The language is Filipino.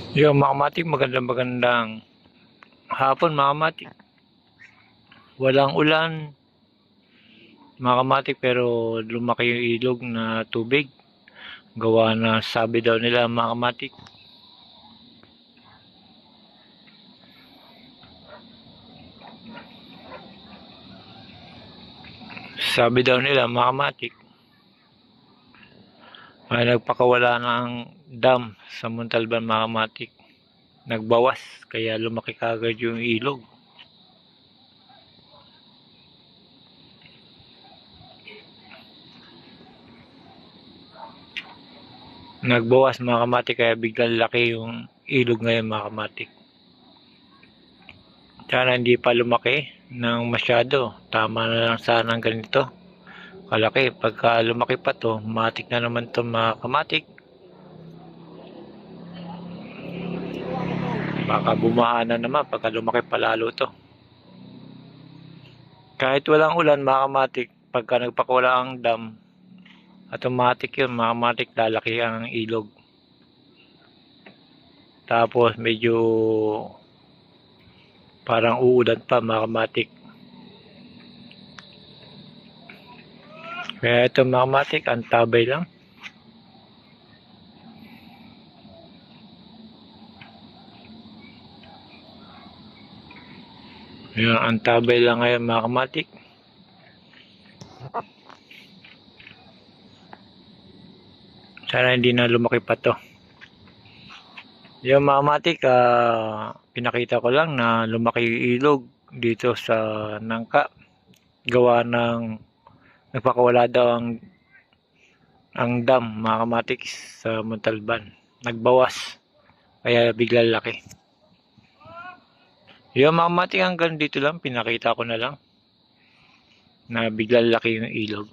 Yo, mga kamatik, magandang hapon mga kamatik. Walang ulan mga kamatik pero lumaki yung ilog na tubig. Gawa na sabi daw nila mga kamatik. Sabi daw nila mga kamatik ay nagpakawala ng dam sa Montalban mga kamatik. Nagbawas kaya lumaki kagad yung ilog. Nagbawas mga kamatik kaya biglang laki yung ilog ngayon mga kamatik. Sana hindi pa lumaki ng masyado. Tama na lang sana ng ganito kalaki. Pagka lumaki pa to, matik na naman to mga kamatik. Baka bumaha na naman pagka lumaki pa lalo to. Kahit walang ulan mga kamatik, pagka nagpakawala ang dam, automatic yun mga kamatik, lalaki ang ilog. Tapos medyo parang uulan pa mga kamatik. Kaya ito mga kamatik, ang tabay lang. Yun, ang tabay lang ngayon mga kamatik. Sana hindi na lumaki pa to. Yung mga kamatik, pinakita ko lang na lumaki yung ilog dito sa Nangka. Gawa ng nagpakawala daw ang dam mga kamatik sa Montalban. Nagbawas. Kaya bigla laki. Yung mga kamatik hanggang dito lang, pinakita ko na lang na bigla laki yung ilog.